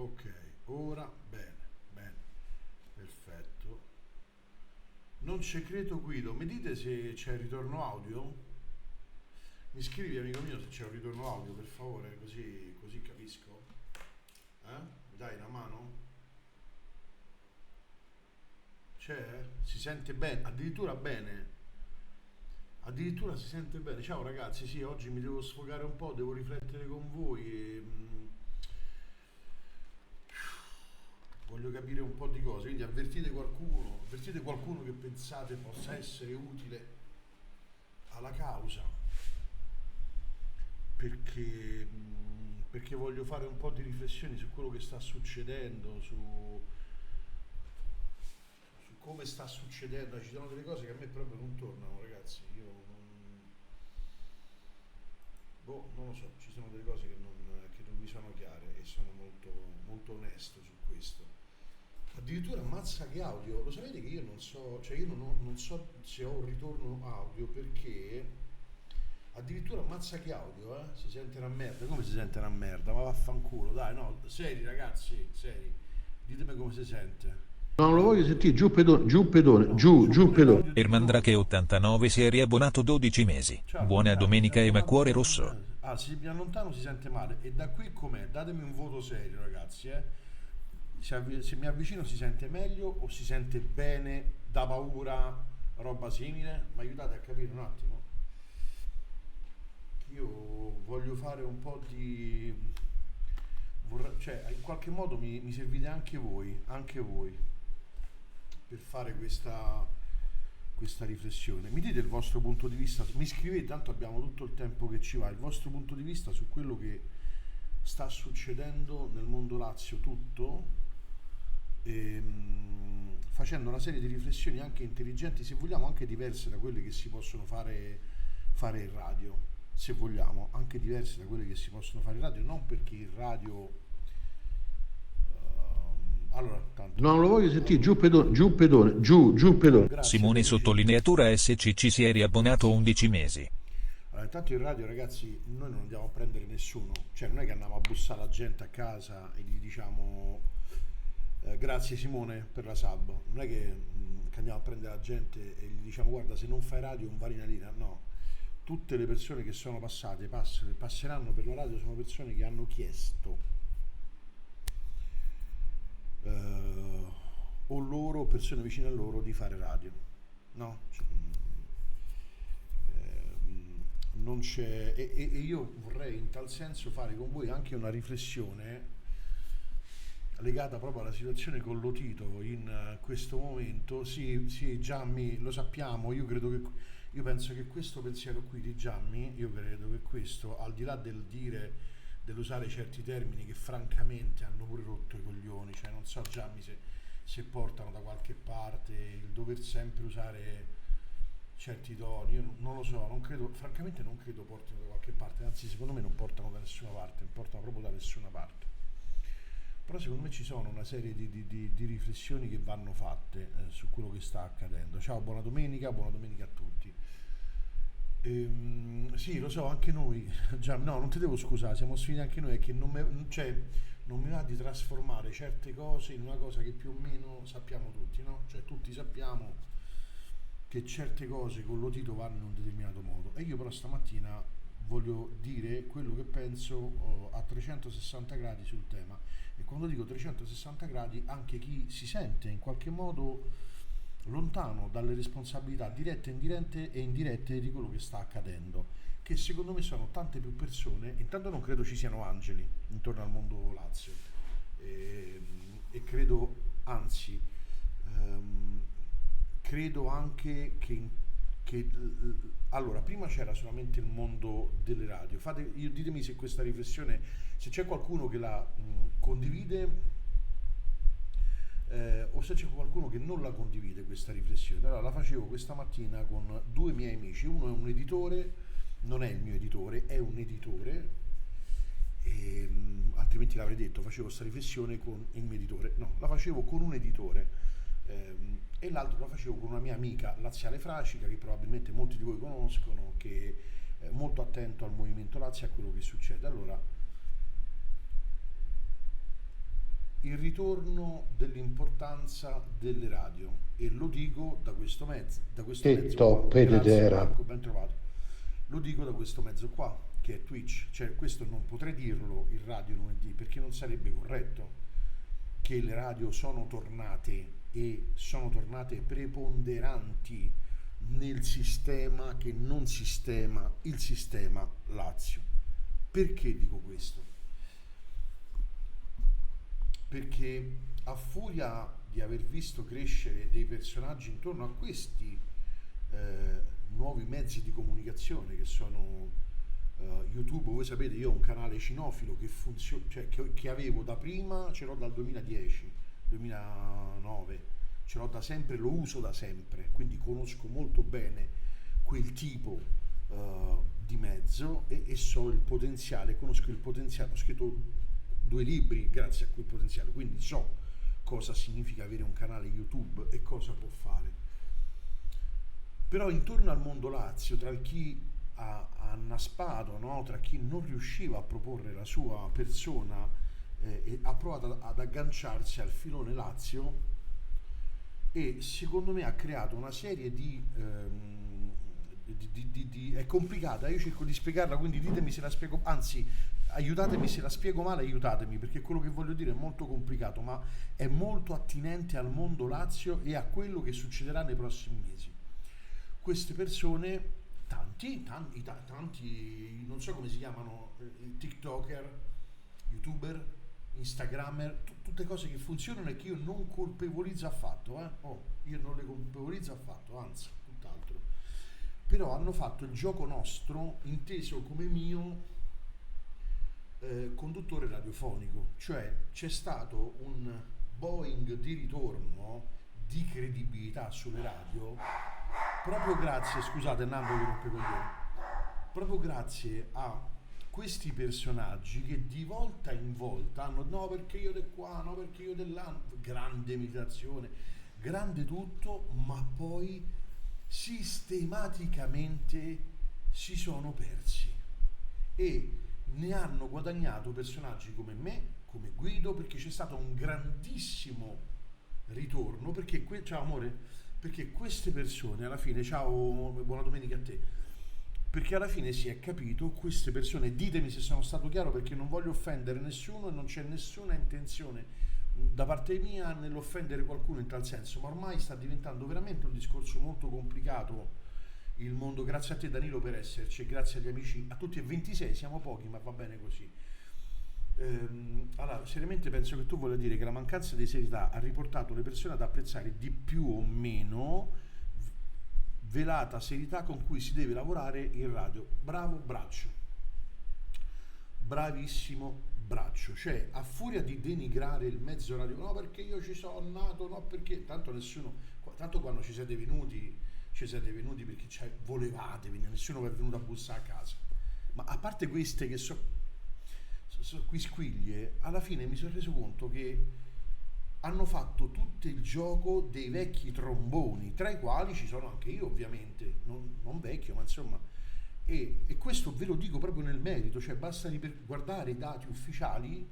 Ok, ora bene, bene, perfetto. Non ci credo Guido, mi dite se c'è il ritorno audio? Mi scrivi amico mio se c'è un ritorno audio per favore, così capisco. Mi dai una mano? C'è? Si sente bene? Addirittura bene? Addirittura si sente bene. Ciao ragazzi, sì, oggi mi devo sfogare un po', devo riflettere con voi e voglio capire un po' di cose, quindi avvertite qualcuno che pensate possa essere utile alla causa, perché voglio fare un po' di riflessioni su quello che sta succedendo, su come sta succedendo. Ci sono delle cose che a me proprio non tornano, ragazzi. Io non lo so, ci sono delle cose che non mi sono chiare e sono molto, molto onesto su questo. Addirittura ammazza che audio, lo sapete che io non so, cioè io non so se ho un ritorno audio perché addirittura ammazza che audio, si sente una merda, come si sente una merda? Ma vaffanculo, dai, no, seri ragazzi, seri, ditemi come si sente. Non lo voglio sentire, giù pedone, giù pedone, No, giù, c'ho giù pure pedone. l'audio di Ermandrache Bruno. 89 si è riabbonato 12 mesi. Ciao Buona Ermandrake, sei domenica e abbonato? cuore rosso. Se più lontano si sente male. E da qui com'è? Datemi un voto serio, ragazzi, Se mi avvicino si sente meglio o si sente bene, da paura, roba simile? Mi aiutate a capire un attimo? Io voglio fare un po' di... cioè, in qualche modo mi servite anche voi, per fare questa riflessione. Mi dite il vostro punto di vista, mi scrivete, tanto abbiamo tutto il tempo che ci va, il vostro punto di vista su quello che sta succedendo nel mondo Lazio tutto, facendo una serie di riflessioni anche intelligenti, se vogliamo anche diverse da quelle che si possono fare in radio, se vogliamo, anche diverse da quelle che si possono fare in radio, non perché il radio... allora, tanto... Non lo voglio sentire, giù pedone, giù pedone, giù pedone. Grazie, Simone Felice. sottolineatura SCC si è riabbonato 11 mesi. Allora, intanto in radio, ragazzi, noi non andiamo a prendere nessuno, cioè non è che andiamo a bussare la gente a casa e gli diciamo grazie Simone per la sub, non è che andiamo a prendere la gente e gli diciamo guarda se non fai radio non vale una lira, no. Tutte le persone che sono passate, passeranno per la radio, sono persone che hanno chiesto o loro, persone vicine a loro, di fare radio, no? Non c'è, e io vorrei in tal senso fare con voi anche una riflessione legata proprio alla situazione con Lotito in questo momento. Sì, Gianni, lo sappiamo, io penso che questo pensiero qui di Gianni, io credo che questo, al di là del dire, dell'usare certi termini che francamente hanno pure rotto i coglioni, cioè non so Gianni se portano da qualche parte il dover sempre usare certi toni, io non lo so, non credo, francamente non credo portino da qualche parte, anzi secondo me non portano da nessuna parte, non portano proprio da nessuna parte. Però secondo me ci sono una serie di riflessioni che vanno fatte su quello che sta accadendo. Ciao, buona domenica a tutti. Sì, lo so, anche noi, già, no, non ti devo scusare, siamo sfidi anche noi, è che non mi va di trasformare certe cose in una cosa che più o meno sappiamo tutti, no? Cioè tutti sappiamo che certe cose con Lotito vanno in un determinato modo e io però stamattina voglio dire quello che penso a 360 gradi sul tema, e quando dico 360 gradi anche chi si sente in qualche modo lontano dalle responsabilità dirette e indirette di quello che sta accadendo, che secondo me sono tante più persone. Intanto non credo ci siano angeli intorno al mondo Lazio e credo, anzi credo anche che allora prima c'era solamente il mondo delle radio. Ditemi se questa riflessione, se c'è qualcuno che la condivide o se c'è qualcuno che non la condivide questa riflessione. Allora la facevo questa mattina con due miei amici, uno è un editore, non è il mio editore, è un editore, altrimenti l'avrei detto, facevo questa riflessione con il mio editore, no, la facevo con un editore, e l'altro la facevo con una mia amica laziale fracica che probabilmente molti di voi conoscono, che è molto attento al movimento Lazio e a quello che succede. Allora il ritorno dell'importanza delle radio, e lo dico da questo mezzo, Che qua. toppe Grazie d'edera. Marco, ben trovato. Lo dico da questo mezzo qua, che è Twitch. Cioè, questo non potrei dirlo in radio lunedì, perché non sarebbe corretto, che le radio sono tornate, e sono tornate preponderanti nel sistema che non sistema il sistema Lazio. Perché dico questo? Perché a furia di aver visto crescere dei personaggi intorno a questi nuovi mezzi di comunicazione che sono YouTube. Voi sapete, io ho un canale cinofilo che funziona, cioè che avevo da prima, ce l'ho dal 2010, 2009, ce l'ho da sempre, lo uso da sempre, quindi conosco molto bene quel tipo di mezzo, e so il potenziale, conosco il potenziale, ho scritto 2 libri grazie a quel potenziale, quindi so cosa significa avere un canale YouTube e cosa può fare. Però intorno al mondo Lazio, tra chi ha annaspato, no? Tra chi non riusciva a proporre la sua persona, e ha provato ad agganciarsi al filone Lazio, e secondo me ha creato una serie è complicata, io cerco di spiegarla, quindi ditemi se la spiego, anzi aiutatemi se la spiego male, aiutatemi, perché quello che voglio dire è molto complicato, ma è molto attinente al mondo Lazio e a quello che succederà nei prossimi mesi. Queste persone, tanti, non so come si chiamano, TikToker, YouTuber, Instagrammer, tutte cose che funzionano e che io non colpevolizzo affatto, io non le colpevolizzo affatto, anzi, tutt'altro. Però hanno fatto il gioco nostro inteso come mio conduttore radiofonico, cioè c'è stato un Boeing di ritorno di credibilità sulle radio, proprio grazie, scusate Nando che rompe coglioni, proprio grazie a questi personaggi che di volta in volta hanno, no perché io di qua, no perché io di là, grande imitazione, grande tutto, ma poi sistematicamente si sono persi, e ne hanno guadagnato personaggi come me, come Guido, perché c'è stato un grandissimo ritorno, perché ciao amore, perché queste persone alla fine, ciao, buona domenica a te, perché alla fine si è capito, queste persone, ditemi se sono stato chiaro, perché non voglio offendere nessuno e non c'è nessuna intenzione da parte mia nell'offendere qualcuno in tal senso, ma ormai sta diventando veramente un discorso molto complicato il mondo. Grazie a te Danilo per esserci, grazie agli amici, a tutti e 26, siamo pochi ma va bene così. Allora, seriamente penso che tu voglia dire che la mancanza di serietà ha riportato le persone ad apprezzare di più o meno velata serietà con cui si deve lavorare in radio. Bravo Braccio, bravissimo Braccio, cioè a furia di denigrare il mezzo radio, no perché io ci sono nato, no perché, tanto nessuno, tanto quando ci siete venuti perché volevate venire, nessuno vi è venuto a bussare a casa, ma a parte queste che so quisquiglie, alla fine mi sono reso conto che hanno fatto tutto il gioco dei vecchi tromboni, tra i quali ci sono anche io ovviamente, non vecchio ma insomma, e questo ve lo dico proprio nel merito, cioè basta guardare i dati ufficiali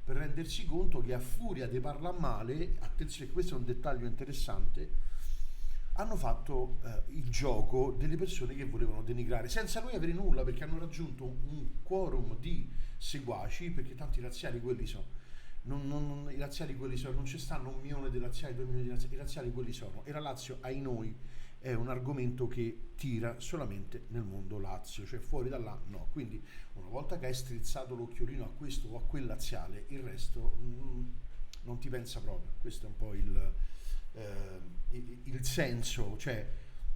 per rendersi conto che a furia di parlare male, attenzione questo è un dettaglio interessante, hanno fatto il gioco delle persone che volevano denigrare senza lui avere nulla, perché hanno raggiunto un quorum di seguaci, perché tanti razziali quelli sono, i razziali quelli sono, non ci stanno 1 milione di razziali, 2 milioni di razziali, i razziali quelli sono, e la Lazio ai noi è un argomento che tira solamente nel mondo Lazio, cioè fuori da là no, quindi una volta che hai strizzato l'occhiolino a questo o a quel laziale, il resto non ti pensa proprio. Questo è un po' il senso, cioè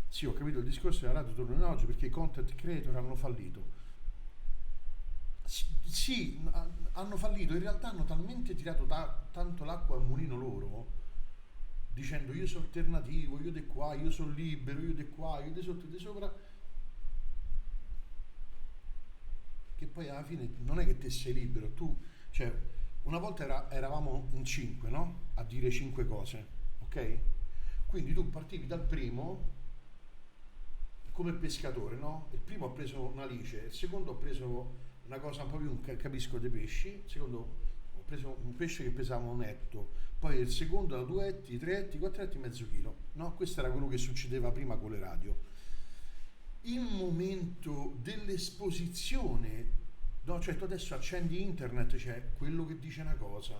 sì, ho capito il discorso della radio torno in oggi perché i content creator hanno fallito. Sì, hanno fallito, in realtà hanno talmente tirato tanto l'acqua al mulino loro, dicendo io sono alternativo, io di qua, io sono libero, io di qua, io di sotto e di sopra, che poi alla fine non è che te sei libero, tu, cioè una volta eravamo in 5, no? A dire 5 cose, ok? Quindi tu partivi dal primo come pescatore, no? Il primo ha preso un'alice, il secondo ha preso una cosa un po' più, capisco, dei pesci, il secondo preso un pesce che pesava 1 etto, poi il secondo da 2 etti, 3 etti, 4 etti e mezzo chilo, no? Questo era quello che succedeva prima con le radio. Il momento dell'esposizione, no? Cioè tu adesso accendi internet, c'è quello che dice una cosa,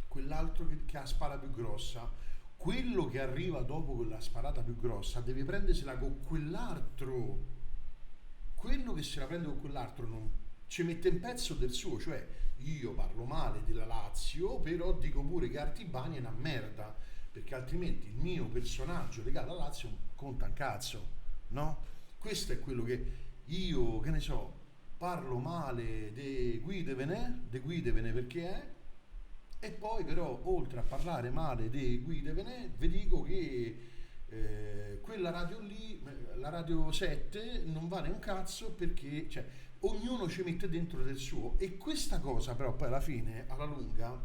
quell'altro che ha la spada più grossa, quello che arriva dopo quella sparata più grossa deve prendersela con quell'altro, quello che se la prende con quell'altro non ci mette un pezzo del suo, cioè io parlo male della Lazio, però dico pure che Artibani è una merda, perché altrimenti il mio personaggio legato alla Lazio conta un cazzo, no? Questo è quello che io, che ne so, parlo male de Guidevene perché è, e poi però oltre a parlare male de Guidevene vi dico che quella radio lì, la radio 7, non vale un cazzo perché, cioè, ognuno ci mette dentro del suo, e questa cosa però poi alla fine, alla lunga,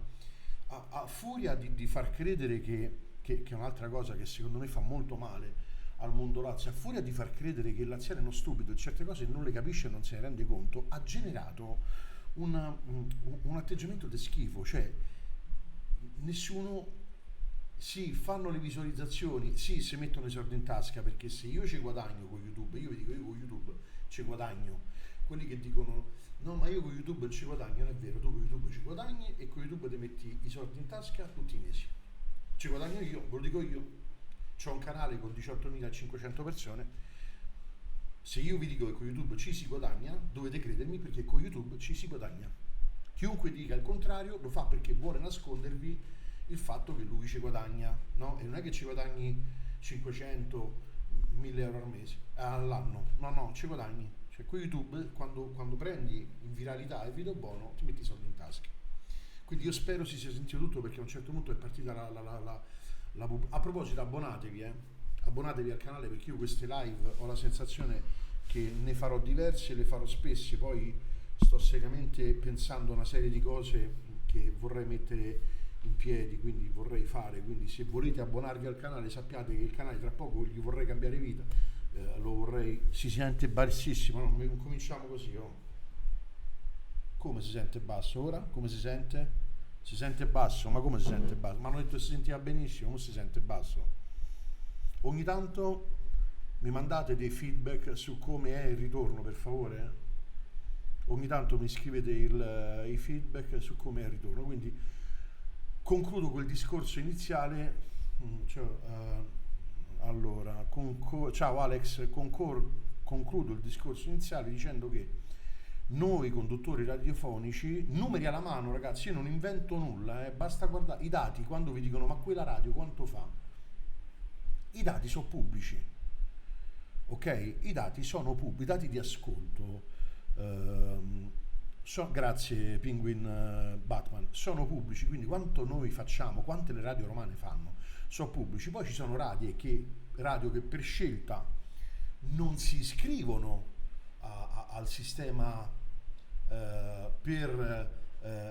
a furia di far credere che è un'altra cosa che secondo me fa molto male al mondo Lazio, a furia di far credere che il laziale è uno stupido e certe cose non le capisce e non se ne rende conto, ha generato un atteggiamento di schifo, cioè nessuno, sì, fanno le visualizzazioni, sì, si mettono i soldi in tasca, perché se io ci guadagno con YouTube, io vi dico, io con YouTube ci guadagno. Quelli che dicono no, ma io con YouTube non ci guadagno, non è vero, tu con YouTube ci guadagni e con YouTube ti metti i soldi in tasca tutti i mesi. Ci guadagno io, ve lo dico io. C'ho un canale con 18.500 persone. Se io vi dico che con YouTube ci si guadagna, dovete credermi, perché con YouTube ci si guadagna. Chiunque dica il contrario lo fa perché vuole nascondervi il fatto che lui ci guadagna, no? E non è che ci guadagni 500, 1000 euro al mese, all'anno, no, ci guadagni. Cioè con YouTube quando prendi in viralità il video buono ti metti i soldi in tasca. Quindi io spero si sia sentito tutto, perché a un certo punto è partita a proposito, abbonatevi al canale, perché io queste live ho la sensazione che ne farò diverse, le farò spesse, poi sto seriamente pensando a una serie di cose che vorrei mettere in piedi, quindi vorrei fare, quindi se volete abbonarvi al canale sappiate che il canale tra poco gli vorrei cambiare vita, lo vorrei, si sente bassissimo, no? Cominciamo così, oh. Come si sente basso ora? Come si sente? Si sente basso, ma come si sente basso? Ma hanno detto che si sentiva benissimo, come si sente basso? Ogni tanto mi mandate dei feedback su come è il ritorno, per favore. Ogni tanto mi scrivete i feedback su come è il ritorno. Quindi concludo quel discorso iniziale. Allora, ciao Alex, concludo il discorso iniziale dicendo che noi conduttori radiofonici, numeri alla mano ragazzi, io non invento nulla, basta guardare i dati. Quando vi dicono ma quella radio quanto fa, i dati sono pubblici, ok? I dati sono pubblici, i dati di ascolto, grazie Penguin Batman, sono pubblici, quindi quanto noi facciamo, quante le radio romane fanno, sono pubblici. Poi ci sono radio che per scelta non si iscrivono al sistema per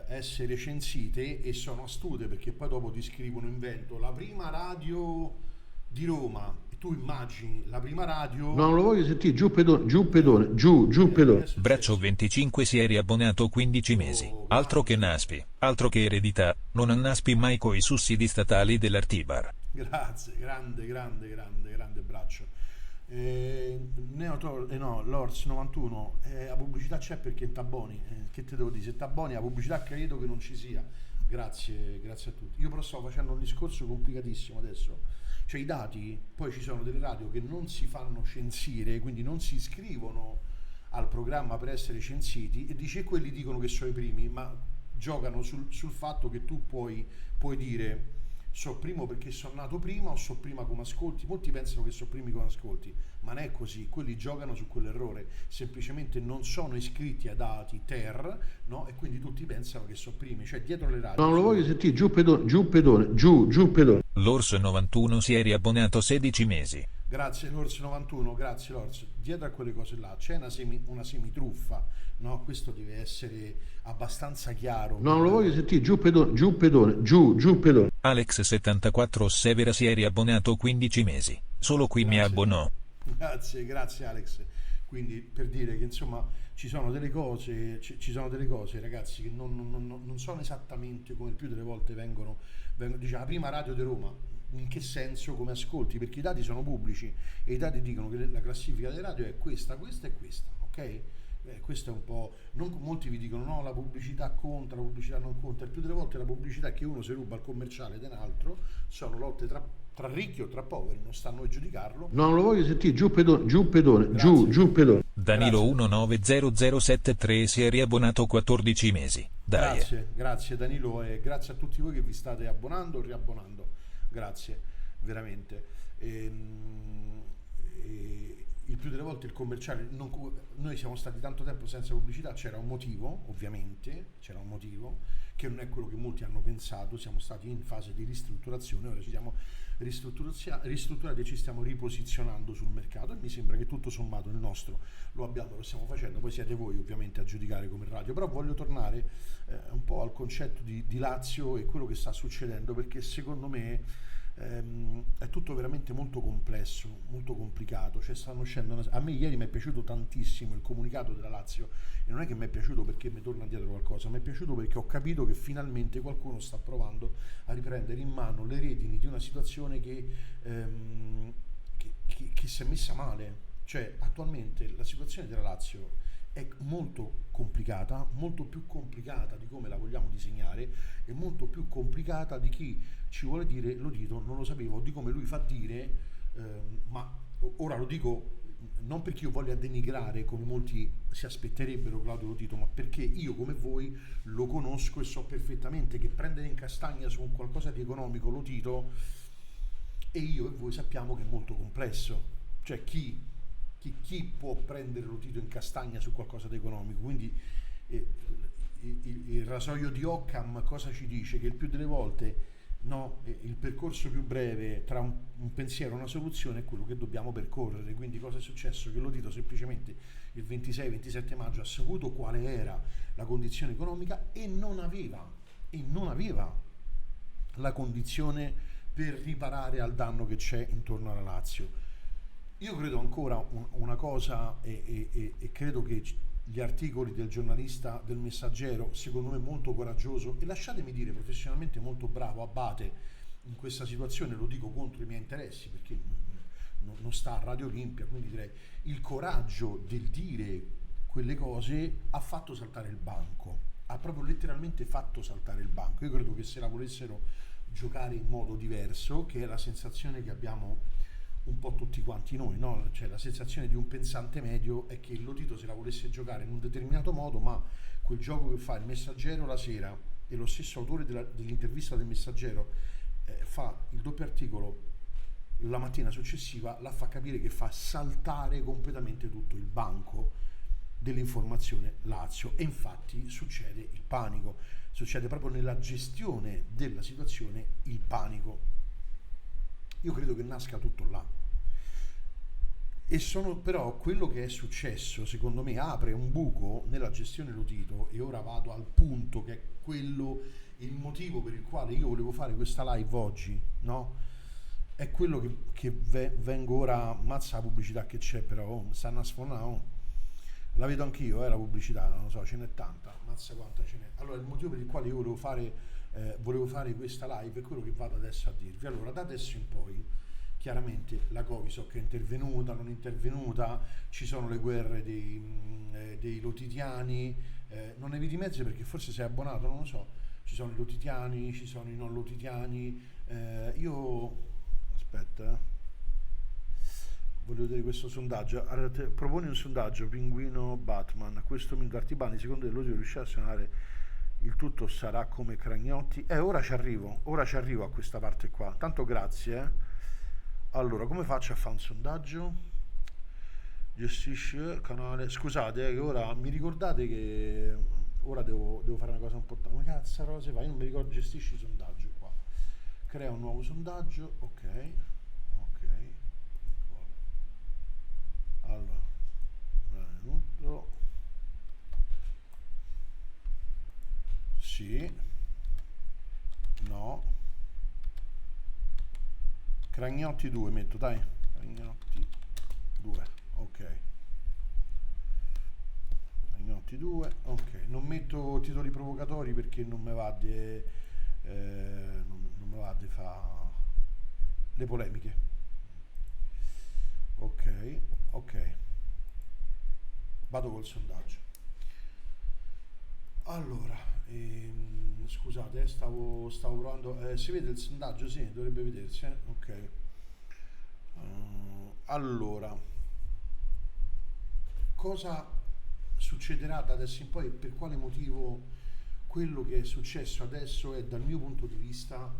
essere censite, e sono astute, perché poi dopo ti scrivono, invento, la prima radio di Roma, e tu immagini la prima radio. No, non lo voglio sentire, giù pedone, giù pedone. Braccio 25 si è riabbonato 15 mesi. Altro che Naspi, altro che eredità, non annaspi mai coi sussidi statali dell'Artibar. Grazie, grande Braccio. Lors 91, la pubblicità c'è perché t'abboni, che te devo dire, se t'abboni la pubblicità credo che non ci sia. Grazie a tutti. Io però sto facendo un discorso complicatissimo adesso, cioè i dati, poi ci sono delle radio che non si fanno censire, quindi non si iscrivono al programma per essere censiti, e dice quelli dicono che sono i primi, ma giocano sul fatto che tu puoi dire so primo perché sono nato prima, o so prima come ascolti. Molti pensano che so primi come ascolti, ma non è così. Quelli giocano su quell'errore, semplicemente non sono iscritti a dati TER, no? E quindi tutti pensano che so primi, cioè dietro le radio. No, non lo voglio sentire, giù pedone, giù pedone. L'Ors 91 si è riabbonato 16 mesi. Grazie Lors 91, grazie Lors. Dietro a quelle cose là c'è una semitruffa, no? Questo deve essere abbastanza chiaro. No, non lo voglio sentire, giù pedone. Alex 74 Severa si è riabbonato 15 mesi. Solo qui mi abbonò. Grazie Alex. Quindi per dire che insomma ci sono delle cose, ci sono delle cose, ragazzi, che non sono esattamente come il più delle volte dice la prima radio di Roma. In che senso, come ascolti? Perché i dati sono pubblici e i dati dicono che la classifica delle radio è questa, questa e questa, ok? Questo è un po'. Molti vi dicono no, la pubblicità conta, la pubblicità non conta. Il più delle volte la pubblicità è che uno si ruba il commerciale di un altro, sono lotte tra ricchi o tra poveri, non sta a noi giudicarlo. No, non lo voglio sentire, giù pedone, giù pedone, Grazie. giù pedone. Danilo Grazie. 190073 si è riabbonato 14 mesi. Dai. Grazie Danilo e grazie a tutti voi che vi state abbonando o riabbonando. Grazie, veramente. Il più delle volte il commerciale, noi siamo stati tanto tempo senza pubblicità, c'era un motivo, ovviamente, c'era un motivo che non è quello che molti hanno pensato, siamo stati in fase di ristrutturazione, ora ci siamo ristrutturati e ci stiamo riposizionando sul mercato e mi sembra che tutto sommato il nostro lo stiamo facendo, poi siete voi ovviamente a giudicare come radio, però voglio tornare un po' al concetto di Lazio e quello che sta succedendo, perché secondo me è tutto veramente molto complesso, molto complicato, cioè stanno uscendo a me ieri mi è piaciuto tantissimo il comunicato della Lazio e non è che mi è piaciuto perché mi torna dietro qualcosa, mi è piaciuto perché ho capito che finalmente qualcuno sta provando a riprendere in mano le redini di una situazione che si è messa male, cioè attualmente la situazione della Lazio è molto complicata, molto più complicata di come la vogliamo disegnare e molto più complicata di chi ci vuole dire lo dito, non lo sapevo, di come lui fa dire, ma ora lo dico non perché io voglia denigrare come molti si aspetterebbero Claudio Lotito, ma perché io come voi lo conosco e so perfettamente che prendere in castagna su qualcosa di economico Lotito e io e voi sappiamo che è molto complesso, cioè chi può prendere Lotito in castagna su qualcosa di economico, quindi il rasoio di Occam cosa ci dice? Che il più delle volte no, il percorso più breve tra un pensiero e una soluzione è quello che dobbiamo percorrere, quindi cosa è successo? Che Lotito semplicemente il 26-27 maggio ha saputo quale era la condizione economica e non aveva la condizione per riparare al danno che c'è intorno alla Lazio. Io credo ancora una cosa e credo che gli articoli del giornalista del Messaggero, secondo me molto coraggioso e lasciatemi dire professionalmente molto bravo, Abate in questa situazione, lo dico contro i miei interessi perché non sta a Radio Olimpia, quindi direi il coraggio del dire quelle cose ha fatto saltare il banco, ha proprio letteralmente fatto saltare il banco. Io credo che se la volessero giocare in modo diverso, che è la sensazione che abbiamo un po' tutti quanti noi, no? Cioè la sensazione di un pensante medio è che il Lotito se la volesse giocare in un determinato modo, ma quel gioco che fa il Messaggero la sera e lo stesso autore dell'intervista del Messaggero fa il doppio articolo la mattina successiva, la fa capire che fa saltare completamente tutto il banco dell'informazione Lazio e infatti succede il panico, succede proprio nella gestione della situazione il panico. Io credo che nasca tutto là. Però quello che è successo, secondo me, apre un buco nella gestione Lotito e ora vado al punto che è quello, il motivo per il quale io volevo fare questa live oggi, no? È quello che vengo ora, mazza la pubblicità che c'è però, stanno a sfonare, la vedo anch'io, la pubblicità, non lo so, ce n'è tanta, mazza quanta ce n'è. Allora il motivo per il quale io volevo fare questa live è quello che vado adesso a dirvi. Allora da adesso in poi chiaramente la Covisoc è intervenuta, non intervenuta, ci sono le guerre dei lotitiani, non ne vedi mezzo perché forse sei abbonato, non lo so, ci sono i lotitiani, ci sono i non lotitiani, aspetta, voglio vedere questo sondaggio. Proponi un sondaggio, Pinguino Batman, a questo minuto Artibani secondo te Lotito riuscirà a suonare il tutto sarà come Cragnotti? Ora ci arrivo a questa parte qua, tanto grazie. Allora, come faccio a fare un sondaggio? Gestisci il canale, scusate che ora mi ricordate che ora devo fare una cosa importante. Come cazzo se fai? Io non mi ricordo, gestisci il sondaggio qua, crea un nuovo sondaggio, ok, allora benvenuto. Sì, no, Cragnotti 2 metto, dai, Cragnotti 2, ok, tutti e due, ok, non metto titoli provocatori perché non mi va di non mi va di fa le polemiche. Ok, ok, vado col sondaggio. Allora, scusate, stavo provando, si vede il sondaggio? Sì, dovrebbe vedersi, ok. Allora, cosa succederà da adesso in poi e per quale motivo quello che è successo adesso è, dal mio punto di vista,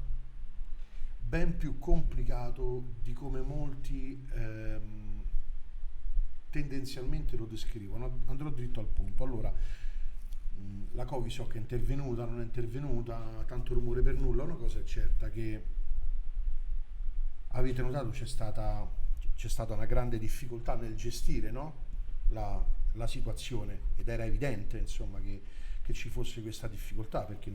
ben più complicato di come molti tendenzialmente lo descrivono. Andrò dritto al punto. Allora, la Covid so che è intervenuta, non è intervenuta, tanto rumore per nulla. Una cosa è certa, che avete notato c'è stata una grande difficoltà nel gestire, no? la situazione, ed era evidente, insomma, che ci fosse questa difficoltà, perché,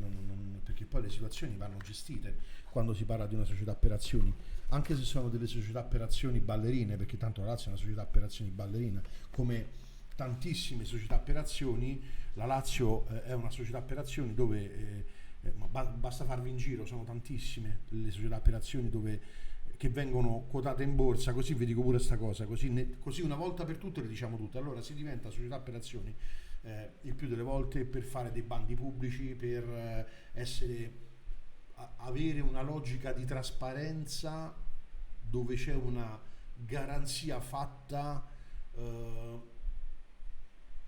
perché poi le situazioni vanno gestite quando si parla di una società per azioni, anche se sono delle società per azioni ballerine, perché tanto la Lazio è una società per azioni ballerina, come tantissime società per azioni. La Lazio è una società per azioni dove basta farvi in giro, sono tantissime le società per azioni che vengono quotate in borsa, così vi dico pure sta cosa, così una volta per tutte le diciamo tutte. Allora si diventa società per azioni il più delle volte per fare dei bandi pubblici, per avere una logica di trasparenza dove c'è una garanzia fatta.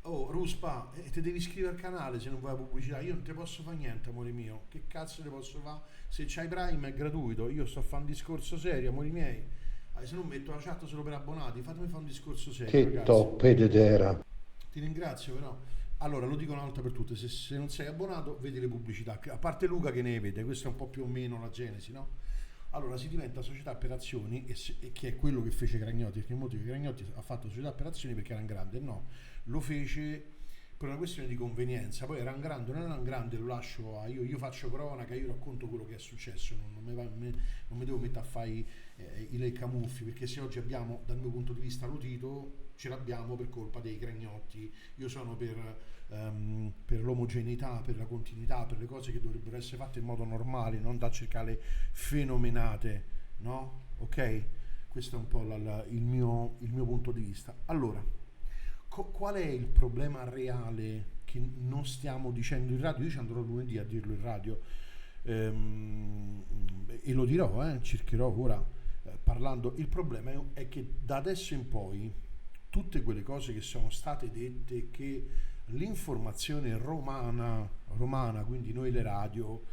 Oh, Ruspa, ti devi iscrivere al canale se non vuoi la pubblicità. Io non ti posso fare niente, amore mio. Che cazzo ti posso fare? Se c'hai Prime è gratuito. Io sto a fare un discorso serio, amori miei. Se non metto la chat solo per abbonati, fatemi fare un discorso serio, Che ragazzi. toppededera. Ti ringrazio, però. Allora, lo dico una volta per tutte, se non sei abbonato, vedi le pubblicità. A parte Luca che ne vede, questa è un po' più o meno la genesi, no? Allora si diventa società per azioni, e che è quello che fece Cragnotti, perché il motivo che Cragnotti ha fatto società per azioni perché era un grande, no, lo fece per una questione di convenienza. Poi era un grande, non era un grande, lo lascio a io faccio cronaca, io racconto quello che è successo, non mi devo mettere a fare i leccamuffi, perché se oggi abbiamo, dal mio punto di vista, lo Tito, ce l'abbiamo per colpa dei Cragnotti. Io sono per l'omogeneità, per la continuità, per le cose che dovrebbero essere fatte in modo normale, non da cercare fenomenate, no? Ok? Questo è un po' il mio punto di vista. Allora, qual è il problema reale che non stiamo dicendo in radio? Io ci andrò lunedì a dirlo in radio, e lo dirò, cercherò ora, parlando. Il problema è che da adesso in poi tutte quelle cose che sono state dette, che l'informazione romana, quindi noi le radio,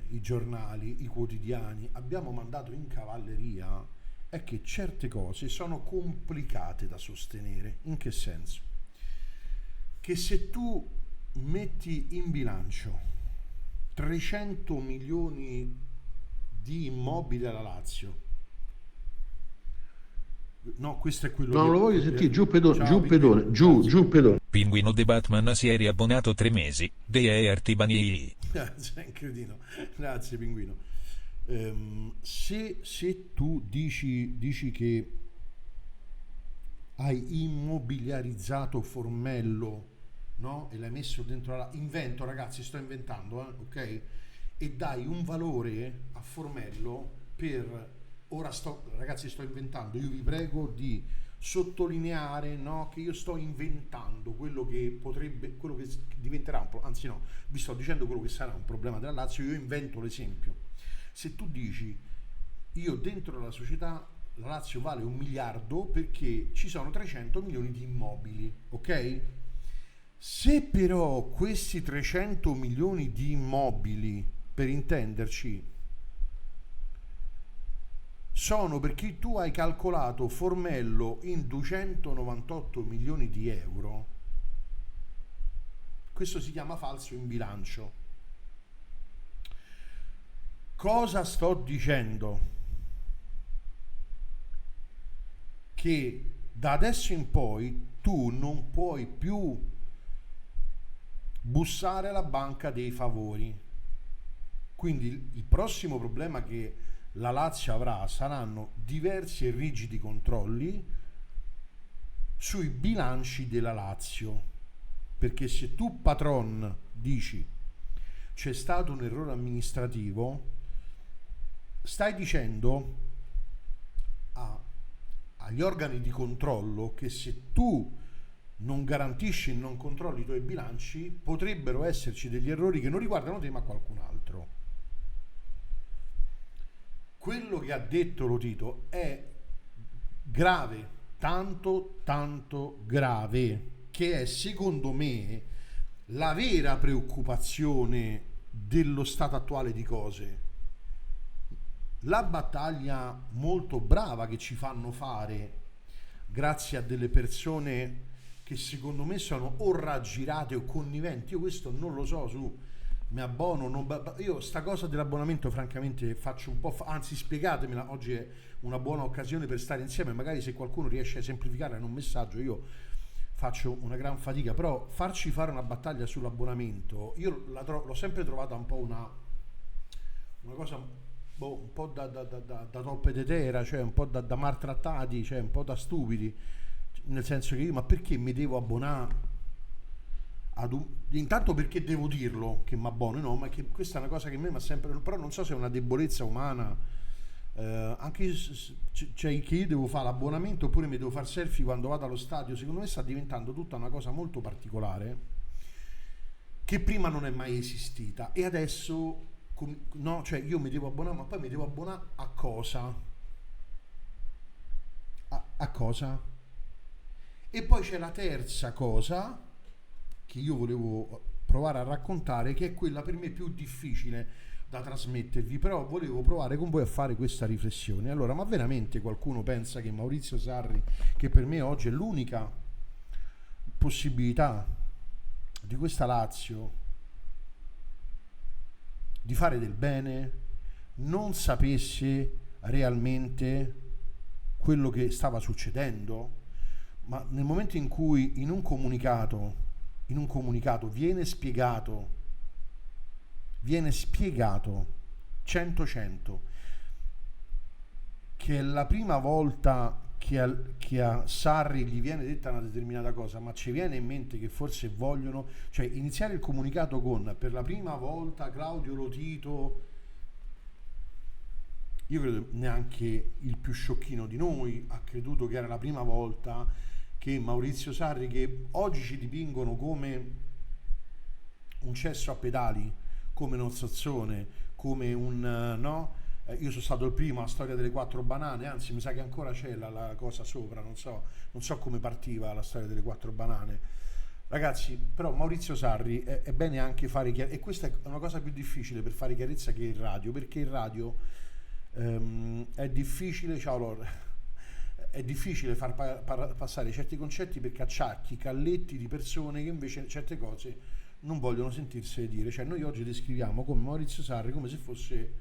i giornali, i quotidiani, abbiamo mandato in cavalleria, è che certe cose sono complicate da sostenere. In che senso? Che se tu metti in bilancio 300 milioni di immobili alla Lazio, no, questo è quello No, che... non lo voglio sentire. Giù pedone, Ciao, giù Pinguino, pedone, giù, grazie. giù pedone. Pinguino de Batman si è riabbonato 3 mesi. Dei Artibani. Grazie, cretino. Grazie, Pinguino. Se tu dici che hai immobiliarizzato Formello, no? E l'hai messo dentro invento, ragazzi, sto inventando, ok? E dai un valore a Formello per... Ora ragazzi, sto inventando, io vi prego di sottolineare, no, che io sto inventando quello che diventerà un problema, anzi no, vi sto dicendo quello che sarà un problema della Lazio. Io invento l'esempio. Se tu dici, io dentro la società la Lazio vale 1 miliardo perché ci sono 300 milioni di immobili, ok? Se però questi 300 milioni di immobili, per intenderci, sono perché tu hai calcolato Formello in 298 milioni di euro, questo si chiama falso in bilancio. Cosa sto dicendo? Che da adesso in poi tu non puoi più bussare alla banca dei favori. Quindi il prossimo problema che la Lazio avrà saranno diversi e rigidi controlli sui bilanci della Lazio, perché se tu patron dici c'è stato un errore amministrativo, stai dicendo agli organi di controllo che se tu non garantisci e non controlli i tuoi bilanci potrebbero esserci degli errori che non riguardano te ma qualcun altro. Quello che ha detto Lotito è grave, tanto grave, che è secondo me la vera preoccupazione dello stato attuale di cose. La battaglia molto brava che ci fanno fare grazie a delle persone che secondo me sono o raggirate o conniventi, io questo non lo so, su mi abbono, io sta cosa dell'abbonamento francamente faccio un po', anzi spiegatemela, oggi è una buona occasione per stare insieme, magari se qualcuno riesce a semplificarla in un messaggio, io faccio una gran fatica, però farci fare una battaglia sull'abbonamento, io l'ho sempre trovata un po' una cosa un po' da toppe de terra, cioè un po' da maltrattati, cioè un po' da stupidi, nel senso che io, ma perché mi devo abbonare intanto perché devo dirlo che mi abbono, no, ma che questa è una cosa che a me mi ha sempre, però non so se è una debolezza umana, anche cioè che io devo fare l'abbonamento oppure mi devo fare selfie quando vado allo stadio, secondo me sta diventando tutta una cosa molto particolare che prima non è mai esistita e adesso no, cioè io mi devo abbonare, ma poi mi devo abbonare a cosa? A cosa? E poi c'è la terza cosa che io volevo provare a raccontare, che è quella per me più difficile da trasmettervi, però volevo provare con voi a fare questa riflessione. Allora, ma veramente qualcuno pensa che Maurizio Sarri, che per me oggi è l'unica possibilità di questa Lazio di fare del bene, non sapesse realmente quello che stava succedendo? Ma nel momento in cui in un comunicato viene spiegato 100 che è la prima volta che a Sarri gli viene detta una determinata cosa, ma ci viene in mente che forse vogliono, cioè iniziare il comunicato con per la prima volta Claudio Lotito, io credo neanche il più sciocchino di noi ha creduto che era la prima volta che Maurizio Sarri, che oggi ci dipingono come un cesso a pedali, come un zozzone, come un no? Io sono stato il primo a storia delle 4 banane, anzi mi sa che ancora c'è la cosa sopra, non so come partiva la storia delle 4 banane. Ragazzi, però Maurizio Sarri è bene anche fare chiarezza, e questa è una cosa più difficile per fare chiarezza che il radio, perché il radio è difficile, ciao Lor, è difficile far passare certi concetti per cacciacchi, calletti di persone che invece certe cose non vogliono sentirsi dire. Cioè noi oggi descriviamo come Maurizio Sarri come se fosse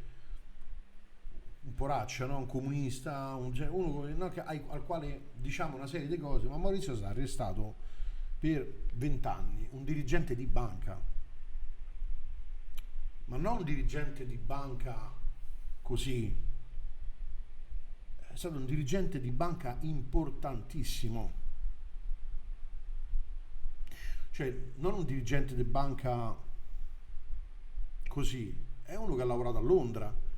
un poraccio, no? Un comunista, uno no, al quale diciamo una serie di cose, ma Maurizio Sarri è stato per 20 anni un dirigente di banca, ma non un dirigente di banca così, è stato un dirigente di banca importantissimo, cioè non un dirigente di banca così, è uno che ha lavorato a Londra.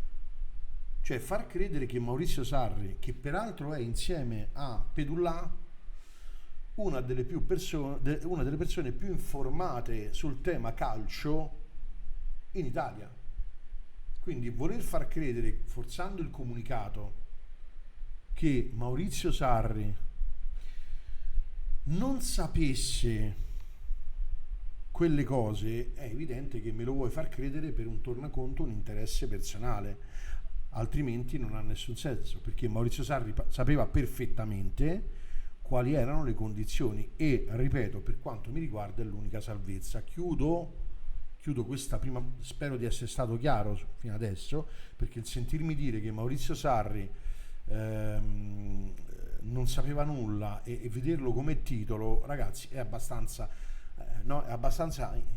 Cioè far credere che Maurizio Sarri, che peraltro è insieme a Pedullà una delle persone più informate sul tema calcio in Italia, quindi voler far credere, forzando il comunicato, che Maurizio Sarri non sapesse quelle cose, è evidente che me lo vuoi far credere per un tornaconto, un interesse personale, altrimenti non ha nessun senso, perché Maurizio Sarri sapeva perfettamente quali erano le condizioni e, ripeto, per quanto mi riguarda è l'unica salvezza. Chiudo questa prima, spero di essere stato chiaro fino adesso, perché il sentirmi dire che Maurizio Sarri non sapeva nulla e vederlo come titolo, ragazzi, è abbastanza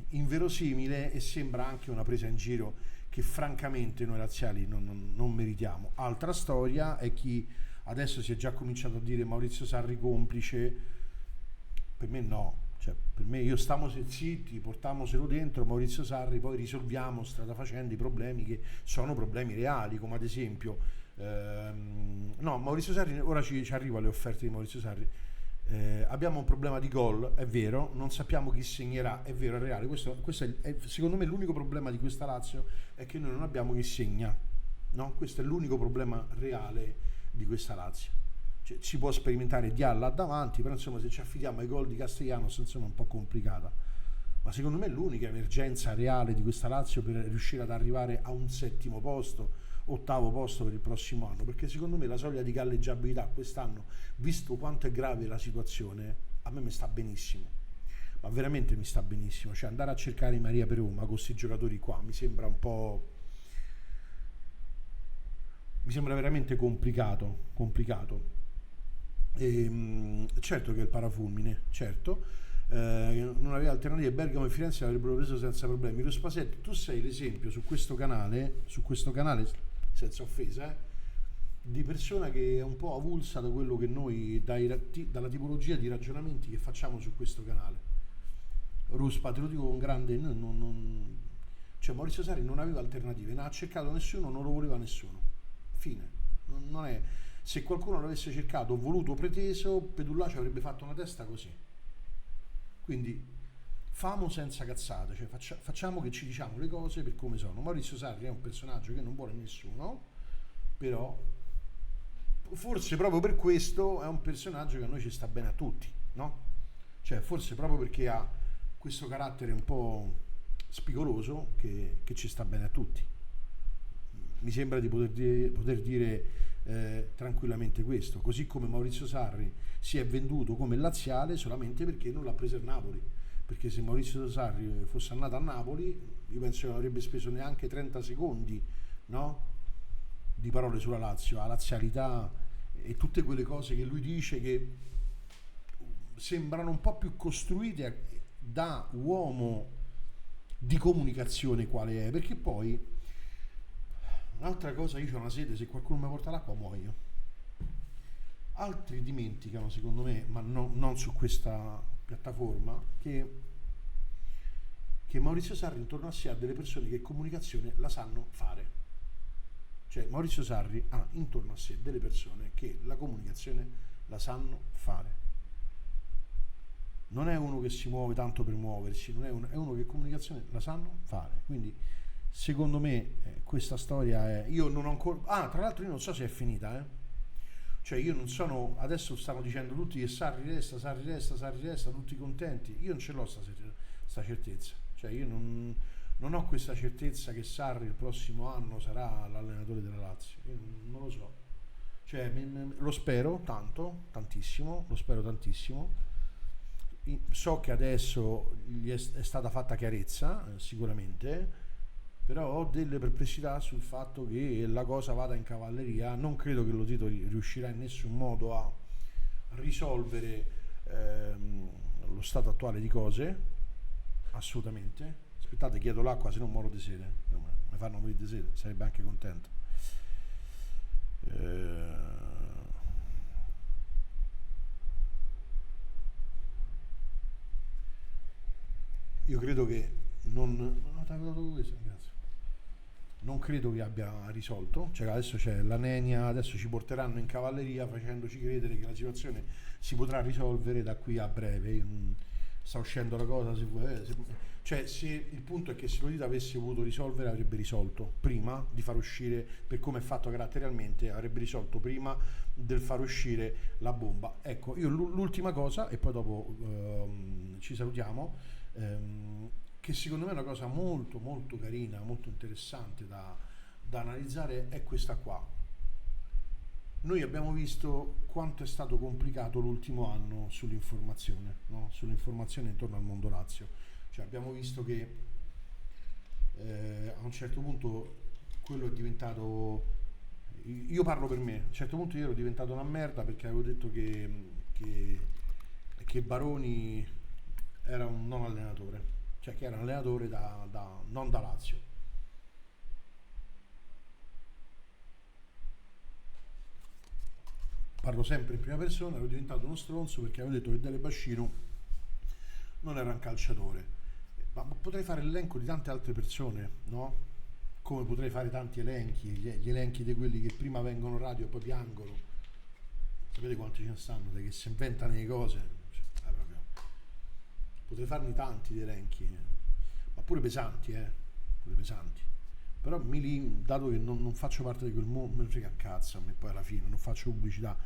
inverosimile e sembra anche una presa in giro che francamente noi laziali non meritiamo. Altra storia è chi adesso si è già cominciato a dire Maurizio Sarri complice, Per me no, cioè, per me io stiamo zitti, portiamoselo dentro Maurizio Sarri, poi risolviamo strada facendo i problemi che sono problemi reali, come ad esempio no, Maurizio Sarri, ora ci arrivo alle offerte di Maurizio Sarri. Abbiamo un problema di gol, è vero, non sappiamo chi segnerà, è vero, è reale. Questo è, secondo me l'unico problema di questa Lazio è che noi non abbiamo chi segna, no? Questo è l'unico problema reale di questa Lazio. Cioè, si può sperimentare Dialla davanti, però insomma se ci affidiamo ai gol di Castellanos insomma è un po' complicata. Ma secondo me l'unica emergenza reale di questa Lazio per riuscire ad arrivare a un settimo posto, ottavo posto per il prossimo anno, perché secondo me la soglia di galleggiabilità quest'anno, visto quanto è grave la situazione, a me mi sta benissimo, ma veramente mi sta benissimo. Cioè andare a cercare Maria per Roma con questi giocatori qua mi sembra un po', mi sembra veramente complicato. Certo che è il parafulmine, certo, non aveva alternative. Bergamo e Firenze l'avrebbero preso senza problemi. Lo Spasetti, tu sei l'esempio su questo canale senza offesa, di persona che è un po' avulsa da quello che noi, dalla tipologia di ragionamenti che facciamo su questo canale. Ruspa, te lo dico con grande, cioè Maurizio Sarri non aveva alternative, non ha cercato nessuno, non lo voleva nessuno, fine. Non è, se qualcuno l'avesse cercato, voluto, preteso, Pedulla ci avrebbe fatto una testa così. Quindi famo senza cazzate, cioè facciamo che ci diciamo le cose per come sono. Maurizio Sarri è un personaggio che non vuole nessuno, però forse proprio per questo è un personaggio che a noi ci sta bene a tutti, no? Cioè forse proprio perché ha questo carattere un po' spigoloso che ci sta bene a tutti. Mi sembra di poter dire tranquillamente questo, così come Maurizio Sarri si è venduto come laziale solamente perché non l'ha preso il Napoli, perché se Maurizio Sarri fosse andato a Napoli io penso che non avrebbe speso neanche 30 secondi, no? Di parole sulla Lazio, la lazialità e tutte quelle cose che lui dice che sembrano un po' più costruite da uomo di comunicazione quale è, perché poi un'altra cosa, io ho una sete, se qualcuno mi porta l'acqua muoio. Altri dimenticano, secondo me, ma non su questa piattaforma, che Maurizio Sarri intorno a sé ha delle persone che comunicazione la sanno fare. Cioè Maurizio Sarri ha intorno a sé delle persone che la comunicazione la sanno fare. Non è uno che si muove tanto per muoversi, non è uno che comunicazione la sanno fare. Quindi secondo me questa storia è, io non ho ancora, tra l'altro io non so se è finita, cioè io non sono, adesso stanno dicendo tutti che Sarri resta, tutti contenti, io non ce l'ho sta certezza, cioè io non ho questa certezza che Sarri il prossimo anno sarà l'allenatore della Lazio, io non lo so, cioè lo spero tantissimo, lo spero tantissimo. So che adesso gli è stata fatta chiarezza, sicuramente, però ho delle perplessità sul fatto che la cosa vada in cavalleria. Non credo che lo Tito riuscirà in nessun modo a risolvere lo stato attuale di cose, assolutamente. Aspettate, chiedo l'acqua, se non muoro di sete, mi fanno morire di sete, sarebbe anche contento. Io credo che non credo che abbia risolto, cioè adesso c'è la nenia, adesso ci porteranno in cavalleria facendoci credere che la situazione si potrà risolvere da qui a breve. Sta uscendo la cosa, cioè se il punto è che se lo Tito avesse voluto risolvere avrebbe risolto prima di far uscire, per come è fatto caratterialmente, avrebbe risolto prima del far uscire la bomba. Ecco, io l'ultima cosa, e poi dopo ci salutiamo, che secondo me è una cosa molto molto carina, molto interessante da analizzare, è questa qua. Noi abbiamo visto quanto è stato complicato l'ultimo anno sull'informazione, no? Sull'informazione intorno al mondo Lazio. Cioè abbiamo visto che a un certo punto quello è diventato, io parlo per me, a un certo punto io ero diventato una merda perché avevo detto che Baroni era un non allenatore, cioè che era un allenatore non da Lazio. Parlo sempre in prima persona, ero diventato uno stronzo perché avevo detto che Dele Bascino non era un calciatore, ma potrei fare l'elenco di tante altre persone, no? Come potrei fare tanti elenchi, gli elenchi di quelli che prima vengono radio e poi piangono. Sapete quanti ce ne stanno, che si inventano le cose, cioè, proprio. Potrei farne tanti di elenchi, ma pure pesanti, pure pesanti. Però dato che non faccio parte di quel mondo, me ne frega un cazzo a me, poi alla fine non faccio pubblicità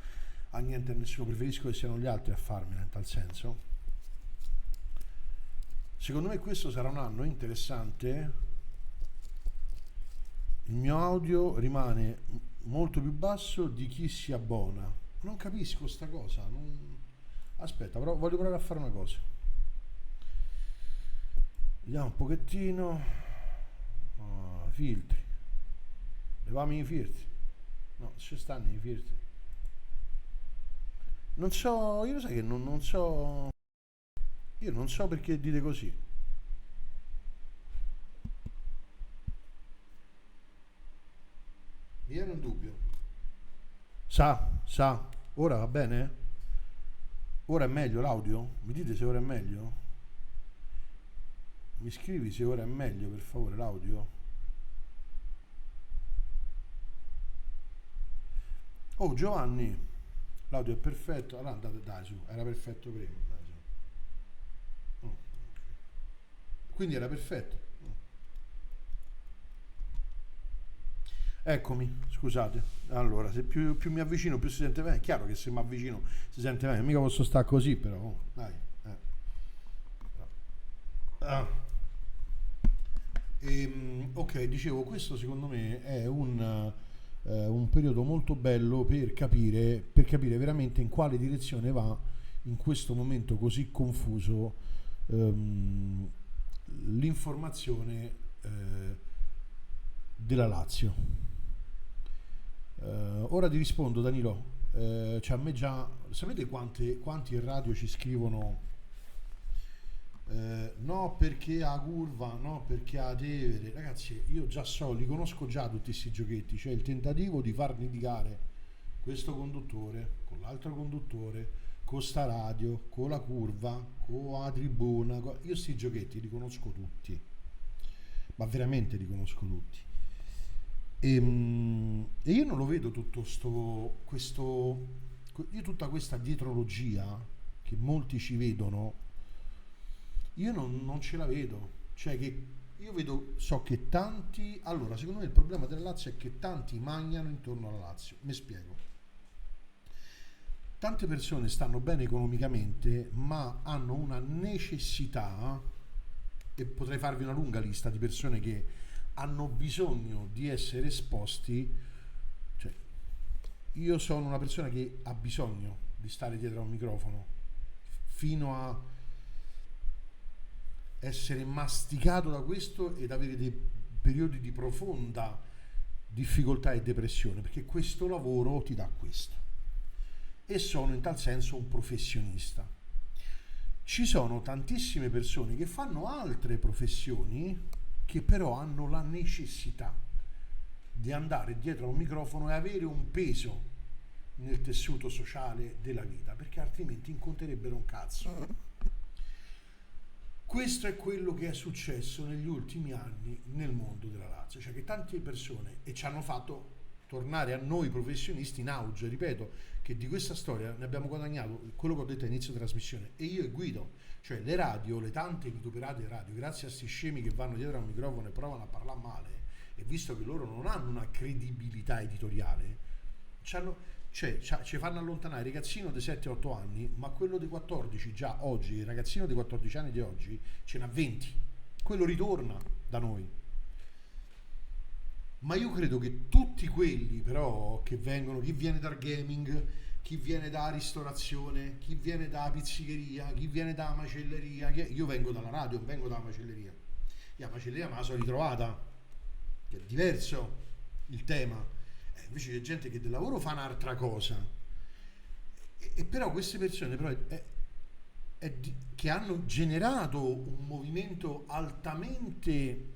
a niente a nessuno, preferisco che siano gli altri a farmela, in tal senso. Secondo me questo sarà un anno interessante. Il mio audio rimane molto più basso di chi si abbona. Non capisco sta cosa. Aspetta, però voglio provare a fare una cosa. Vediamo un pochettino. Filtri. Levami i filtri. No, ci stanno i filtri. Non so, io lo sai che non so. Io non so perché dite così. Mi era un dubbio. Sa, ora va bene? Ora è meglio l'audio? Mi dite se ora è meglio? Mi scrivi se ora è meglio, per favore, l'audio? Oh Giovanni, l'audio è perfetto. Allora andate, dai su, era perfetto prima. Dai, su. Oh. Quindi era perfetto. Eccomi, scusate. Allora, se più mi avvicino più si sente bene. È chiaro che se mi avvicino si sente bene. Mica posso stare così, però. Dai. Ok, dicevo, questo secondo me è un periodo molto bello per capire veramente in quale direzione va in questo momento così confuso l'informazione della Lazio. Ora ti rispondo, Danilo. Cioè a me già, sapete quanti in radio ci scrivono no perché ha curva, no perché ha Tevere. Ragazzi, io già li conosco già tutti questi giochetti, cioè il tentativo di far litigare questo conduttore con l'altro conduttore, con sta radio, con la curva, con la tribuna. Io sti giochetti li conosco tutti, ma veramente li conosco tutti. E io non lo vedo tutto io tutta questa dietrologia che molti ci vedono, io non ce la vedo. Cioè che io so che tanti, allora secondo me il problema della Lazio è che tanti magnano intorno alla Lazio. Mi spiego. Tante persone stanno bene economicamente, ma hanno una necessità, e potrei farvi una lunga lista di persone che hanno bisogno di essere esposti. Cioè, io sono una persona che ha bisogno di stare dietro a un microfono fino a essere masticato da questo ed avere dei periodi di profonda difficoltà e depressione, perché questo lavoro ti dà questo, e sono in tal senso un professionista. Ci sono tantissime persone che fanno altre professioni che però hanno la necessità di andare dietro a un microfono e avere un peso nel tessuto sociale della vita, perché altrimenti incontrerebbero un cazzo. Questo è quello che è successo negli ultimi anni nel mondo della Lazio, cioè che tante persone, e ci hanno fatto tornare a noi professionisti in auge, ripeto, che di questa storia ne abbiamo guadagnato quello che ho detto all'inizio della trasmissione, e io e Guido, cioè le radio, le tante vituperate radio, grazie a sti scemi che vanno dietro al microfono e provano a parlare male, e visto che loro non hanno una credibilità editoriale, ci fanno allontanare il ragazzino di 7-8 anni, ma quello di 14 già oggi, il ragazzino di 14 anni di oggi ce n'ha 20, quello ritorna da noi. Ma io credo che tutti quelli però che vengono, chi viene dal gaming, chi viene da ristorazione, chi viene da pizzicheria, chi viene da macelleria, io vengo dalla radio, non vengo dalla macelleria. La macelleria me la sono ritrovata, che è diverso il tema. Invece c'è gente che del lavoro fa un'altra cosa. E però queste persone però che hanno generato un movimento altamente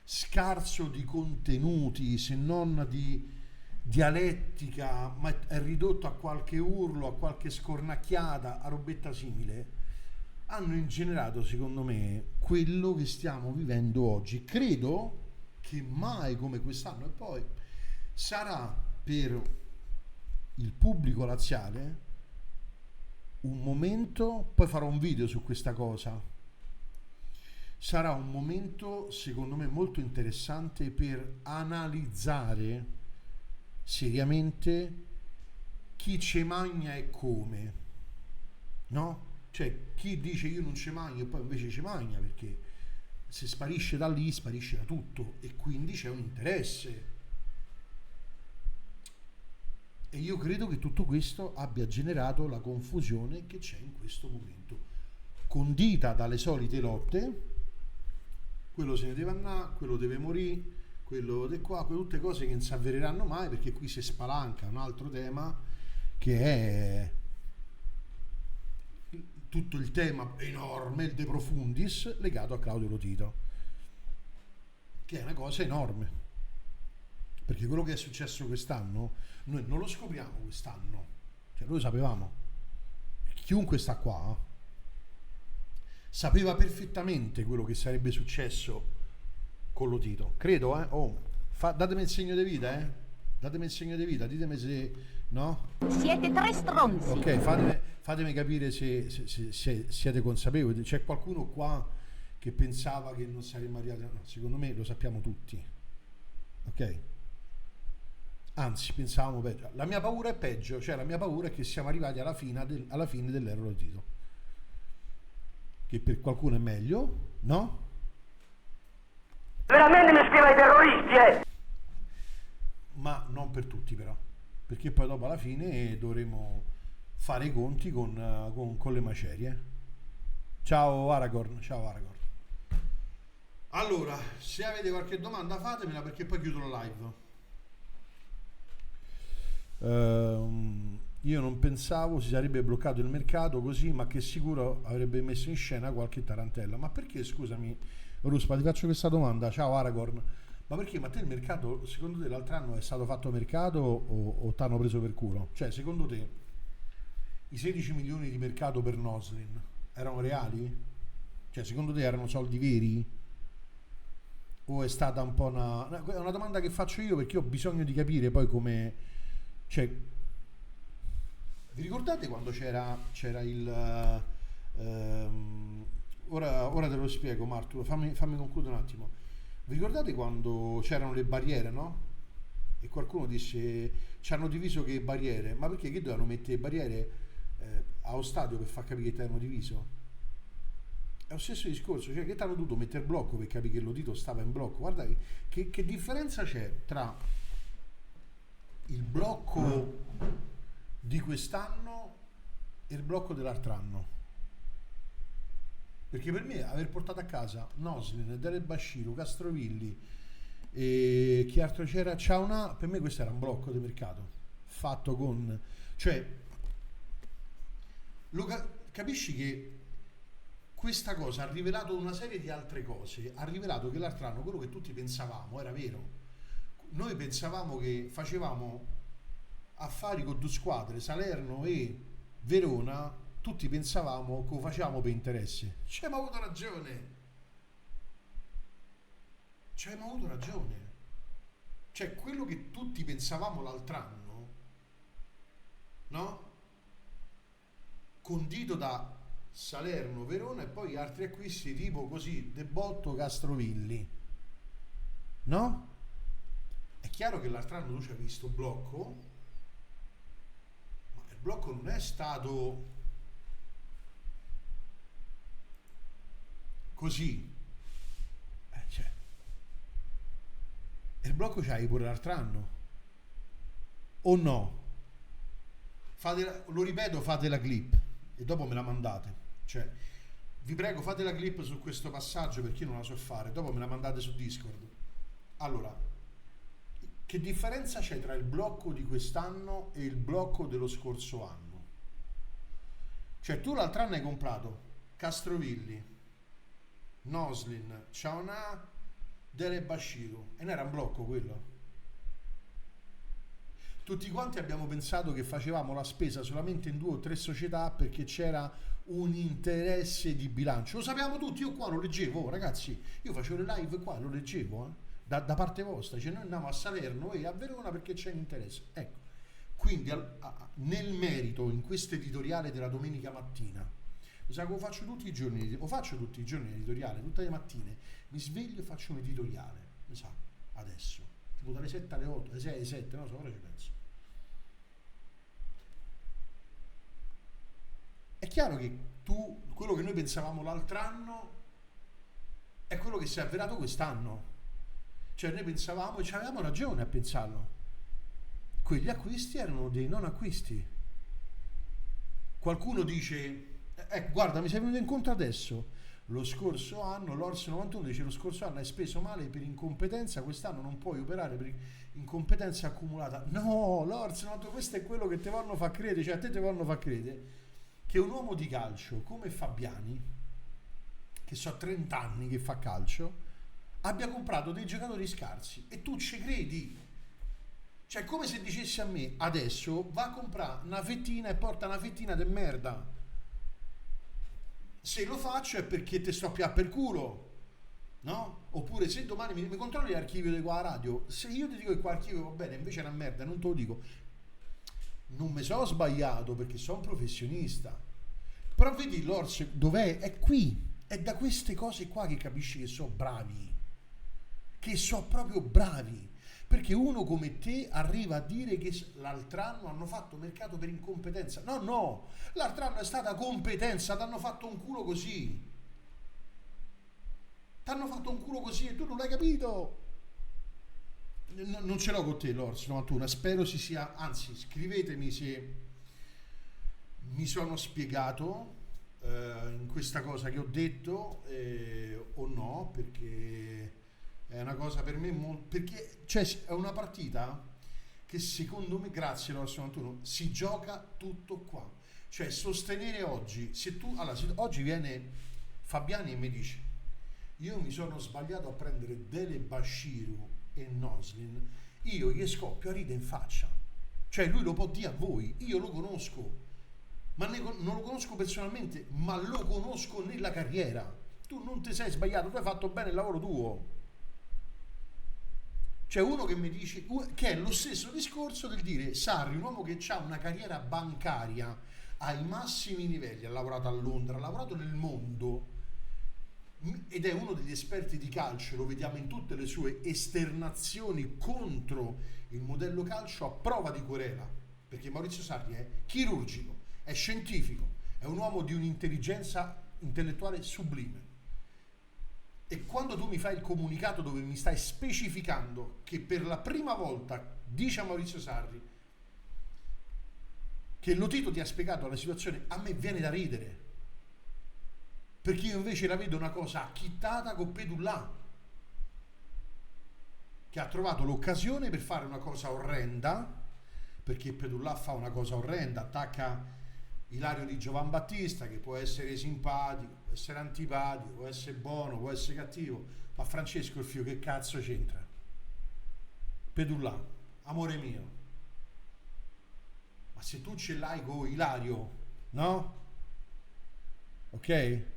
scarso di contenuti, se non di dialettica, ma è ridotto a qualche urlo, a qualche scornacchiata, a robetta simile. hanno ingenerato, secondo me, quello che stiamo vivendo oggi. Credo che mai come quest'anno, e poi sarà per il pubblico laziale un momento, poi farò un video su questa cosa, sarà un momento secondo me molto interessante per analizzare seriamente chi ce magna e come, no? Cioè chi dice io non ce magno e poi invece ce magna, perché se sparisce da lì sparisce da tutto e quindi c'è un interesse. E io credo che tutto questo abbia generato la confusione che c'è in questo momento, condita dalle solite lotte, quello se ne deve andare, quello deve morire, quello di qua, tutte cose che non si avvereranno mai, perché qui si spalanca un altro tema che è tutto il tema enorme, il De Profundis, legato a Claudio Lotito, che è una cosa enorme, perché quello che è successo quest'anno noi non lo scopriamo quest'anno, cioè noi lo sapevamo, chiunque sta qua sapeva perfettamente quello che sarebbe successo con Lotito, credo, datemi il segno di vita, datemi il segno di vita, ditemi se no. Siete tre stronzi. Ok, fatemi capire se siete consapevoli. C'è qualcuno qua che pensava che non saremmo arrivati, no, secondo me lo sappiamo tutti, ok? Anzi, pensavamo peggio. La mia paura è peggio, cioè la mia paura è che siamo arrivati alla fine dell'era Lotito, che per qualcuno è meglio, no? Veramente mi scrive ai terroristi, Ma non per tutti però, perché poi dopo alla fine dovremo fare i conti con le macerie. Ciao Aragorn, ciao Aragorn. Allora, se avete qualche domanda fatemela, perché poi chiudo la live. Io non pensavo si sarebbe bloccato il mercato così, ma che sicuro avrebbe messo in scena qualche tarantella. Ma perché, scusami Ruspa, ti faccio questa domanda, ciao Aragorn, ma perché, ma te il mercato, secondo te l'altro anno è stato fatto mercato o t'hanno preso per culo? Cioè, secondo te i 16 milioni di mercato per Noslin erano reali? Cioè, secondo te erano soldi veri? O è stata un po' è una domanda che faccio io, perché ho bisogno di capire poi come, cioè, vi ricordate quando c'era il ora te lo spiego, Marturo, fammi concludere un attimo. Vi ricordate quando c'erano le barriere, no? E qualcuno disse ci hanno diviso che barriere, ma perché che dovevano mettere barriere allo stadio per far capire che ti hanno diviso? È lo stesso discorso, cioè che ti hanno dovuto mettere blocco per capire che Lotito stava in blocco. Guarda che differenza c'è tra il blocco di quest'anno e il blocco dell'altro anno. Perché per me aver portato a casa Noslin, Dele Bashiru, Castrovilli e chi altro c'era, Ciauna, per me questo era un blocco di mercato fatto con, cioè capisci che questa cosa ha rivelato una serie di altre cose, ha rivelato che l'altro anno quello che tutti pensavamo era vero. Noi pensavamo che facevamo affari con due squadre, Salerno e Verona, tutti pensavamo che lo facevamo per interessi. Ci abbiamo avuto ragione. Ci abbiamo avuto ragione. Cioè, quello che tutti pensavamo l'altro anno, no? Condito da Salerno, Verona e poi altri acquisti tipo così, De Botto, Castrovilli, no? È chiaro che l'altro anno tu ci hai visto blocco, ma il blocco non è stato così, cioè, il blocco c'hai pure l'altro anno, o no? Lo ripeto, fate la clip e dopo me la mandate, cioè vi prego fate la clip su questo passaggio, perché io non la so fare, dopo me la mandate su Discord. Allora, che differenza c'è tra il blocco di quest'anno e il blocco dello scorso anno? Cioè tu l'altro anno hai comprato Castrovilli, Noslin, Ciaona, Dele Bashiru, e non era un blocco quello? Tutti quanti abbiamo pensato che facevamo la spesa solamente in 2 o 3 società perché c'era un interesse di bilancio. Lo sapevamo tutti, io qua lo leggevo, oh, ragazzi, io facevo le live qua, lo leggevo, da parte vostra, cioè noi andiamo a Salerno e a Verona perché c'è un interesse. Ecco, quindi nel merito, in questo editoriale della domenica mattina, lo sai che lo faccio tutti i giorni, l'editoriale, tutte le mattine, mi sveglio e faccio un editoriale, mi sa, adesso, tipo dalle 7 alle 8, alle 6 alle 7, non so, ora ci penso. È chiaro che quello che noi pensavamo l'altro anno è quello che si è avverato quest'anno. Cioè noi pensavamo, e ci avevamo ragione a pensarlo, quegli acquisti erano dei non acquisti. Qualcuno dice, guarda, mi sei venuto incontro adesso, lo scorso anno, l'Ors 91 dice, lo scorso anno hai speso male per incompetenza, quest'anno non puoi operare per incompetenza accumulata. No, l'Ors 91, questo è quello che te vanno fa credere, cioè a te vanno fa credere che un uomo di calcio come Fabiani, che so 30 anni che fa calcio, abbia comprato dei giocatori scarsi e tu ci credi. Cioè è come se dicessi a me adesso va a comprare una fettina e porta una fettina di merda. Se lo faccio è perché te sto a pià per culo, no? Oppure se domani mi controlli l'archivio di qua radio, se io ti dico che qua l'archivio va bene invece è una merda, non te lo dico, non mi sono sbagliato perché sono un professionista. Però vedi l'Ors dov'è? È qui, è da queste cose qua che capisci che sono bravi, che sono proprio bravi, perché uno come te arriva a dire che l'altro anno hanno fatto mercato per incompetenza. No, l'altro anno è stata competenza, t'hanno fatto un culo così, e tu non l'hai capito. Non ce l'ho con te l'Ors 91, spero si sia, anzi scrivetemi se mi sono spiegato in questa cosa che ho detto o no, perché è una cosa per me perché cioè, è una partita che secondo me, grazie l'Ors 91, si gioca tutto qua. Cioè sostenere oggi, se oggi viene Fabiani e mi dice io mi sono sbagliato a prendere Dele Bashiru e Noslin, io gli scoppio a ridere in faccia. Cioè lui lo può dire a voi, io lo conosco, ma non lo conosco personalmente, ma lo conosco nella carriera. Tu non ti sei sbagliato, tu hai fatto bene il lavoro tuo. C'è uno che mi dice, che è lo stesso discorso del dire Sarri, un uomo che ha una carriera bancaria ai massimi livelli, ha lavorato a Londra, ha lavorato nel mondo ed è uno degli esperti di calcio, lo vediamo in tutte le sue esternazioni contro il modello calcio a prova di querela, perché Maurizio Sarri è chirurgico, è scientifico, è un uomo di un'intelligenza intellettuale sublime. E quando tu mi fai il comunicato dove mi stai specificando che per la prima volta dice a Maurizio Sarri che Lotito ti ha spiegato la situazione, a me viene da ridere, perché io invece la vedo una cosa acchittata con Pedullà, che ha trovato l'occasione per fare una cosa orrenda, perché Pedullà fa una cosa orrenda, attacca Ilario Di Giovan Battista, che può essere simpatico, può essere antipatico, può essere buono, può essere cattivo, ma Francesco il figlio che cazzo c'entra? Pedullà, amore mio, ma se tu ce l'hai con Ilario, no? Ok?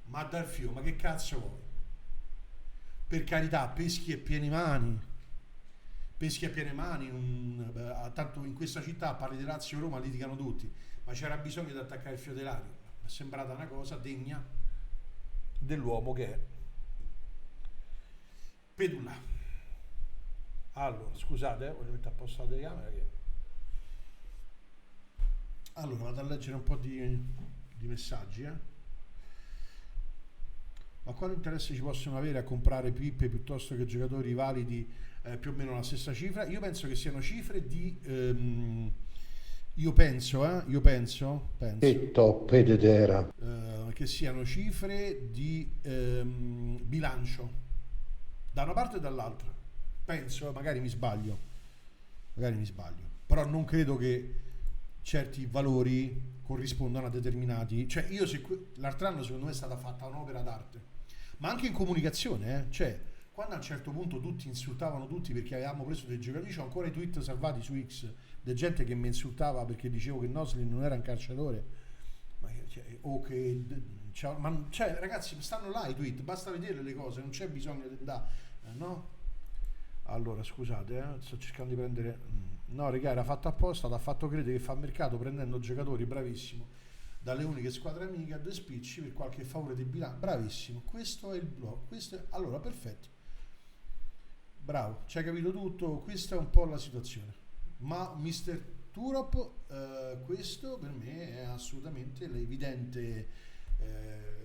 Ma dal figlio, ma che cazzo vuoi? Per carità, peschi e piene mani, tanto in questa città parli di Lazio e Roma litigano tutti, ma c'era bisogno di attaccare il fio dell'aria. Mi è sembrata una cosa degna dell'uomo che è Pedullà. Allora, scusate, voglio mettere a posto la telecamera allora vado a leggere un po' di messaggi, Ma quale interesse ci possono avere a comprare pippe piuttosto che giocatori validi più o meno la stessa cifra? Io penso che siano cifre di io penso che siano cifre di bilancio da una parte e dall'altra. Penso, magari mi sbaglio, però non credo che certi valori corrispondano a determinati, cioè l'altro anno secondo me è stata fatta un'opera d'arte, ma anche in comunicazione, cioè quando a un certo punto tutti insultavano tutti perché avevamo preso dei giocatori, c'ho ancora i tweet salvati su X di gente che mi insultava perché dicevo che Noslin non era un calciatore, o che cioè, ragazzi, stanno là i tweet, basta vedere le cose, non c'è bisogno di andare, no? Allora scusate, sto cercando di prendere, no raga, era fatto apposta, l'ha fatto credere che fa mercato prendendo giocatori, bravissimo, dalle uniche squadre amiche a due spicci per qualche favore di bilancio, bravissimo, questo è il blog, allora perfetto, bravo, ci hai capito tutto, questa è un po' la situazione, ma Mr. Turop, questo per me è assolutamente l'evidente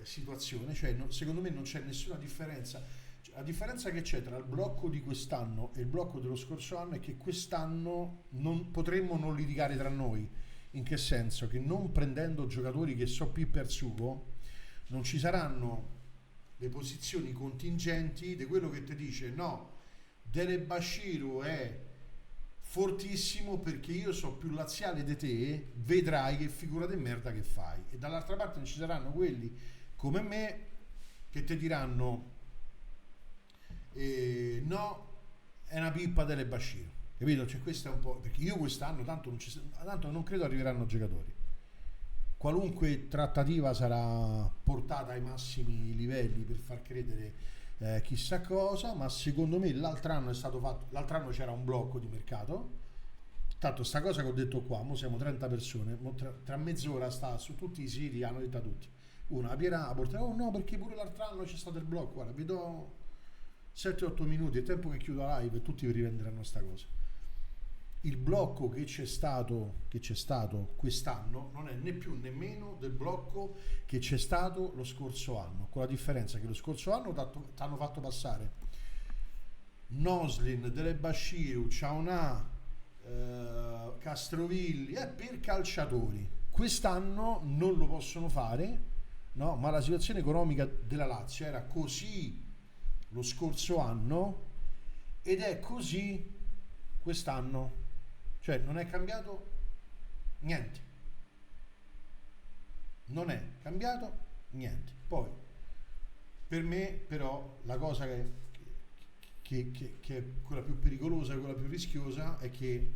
situazione, cioè secondo me non c'è nessuna differenza. La differenza che c'è tra il blocco di quest'anno e il blocco dello scorso anno è che quest'anno potremmo non litigare tra noi. In che senso? Che non prendendo giocatori che so più per sugo, non ci saranno le posizioni contingenti di quello che ti dice no, Dele Bashiru è fortissimo perché io so più laziale di te, vedrai che figura di merda che fai. E dall'altra parte non ci saranno quelli come me che ti diranno no, è una pippa Dele Bashiru, capito? Cioè questo è un po', perché io quest'anno tanto non credo arriveranno giocatori, qualunque trattativa sarà portata ai massimi livelli per far credere chissà cosa, ma secondo me l'altro anno è stato fatto, l'altro anno c'era un blocco di mercato, tanto sta cosa che ho detto qua, mo siamo 30 persone, tra mezz'ora sta su tutti i siti, hanno detto a tutti, una la Piera la porterà, oh no perché pure l'altro anno c'è stato il blocco, guarda vi do 7-8 minuti, è tempo che chiudo la live e tutti vi rivenderanno sta cosa. Il blocco che c'è stato quest'anno non è né più né meno del blocco che c'è stato lo scorso anno, con la differenza che lo scorso anno ti hanno fatto passare Noslin, Dele Bashiru, Ciaunà, Castrovilli per calciatori. Quest'anno non lo possono fare, no? Ma la situazione economica della Lazio era così lo scorso anno ed è così quest'anno, cioè non è cambiato niente, non è cambiato niente. Poi per me però la cosa che è quella più pericolosa, quella più rischiosa è che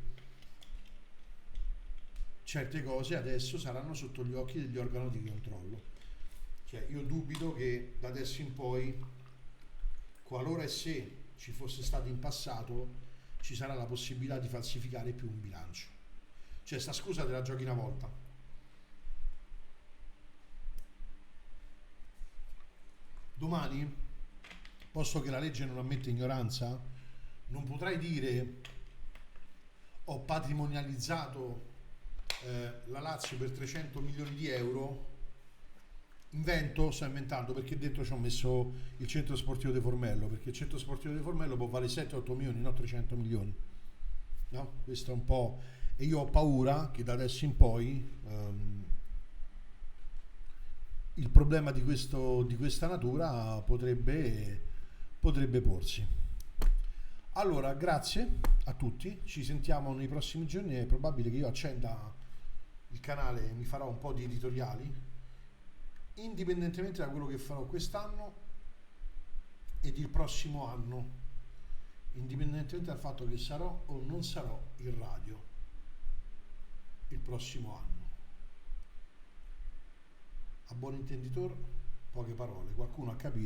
certe cose adesso saranno sotto gli occhi degli organi di controllo, cioè io dubito che da adesso in poi, qualora e se ci fosse stato in passato, ci sarà la possibilità di falsificare più un bilancio. Cioè sta scusa te la giochi una volta. Domani, posto che la legge non ammette ignoranza, non potrai dire ho patrimonializzato la Lazio per 300 milioni di euro. Sto inventando perché dentro ci ho messo il centro sportivo di Formello, perché il centro sportivo di Formello può valere 7-8 milioni, non 300 milioni, no? Questo è un po', e io ho paura che da adesso in poi il problema di questa natura potrebbe porsi. Allora grazie a tutti, ci sentiamo nei prossimi giorni, è probabile che io accenda il canale e mi farò un po' di editoriali indipendentemente da quello che farò quest'anno ed il prossimo anno, indipendentemente dal fatto che sarò o non sarò in radio il prossimo anno. A buon intenditor, poche parole, qualcuno ha capito.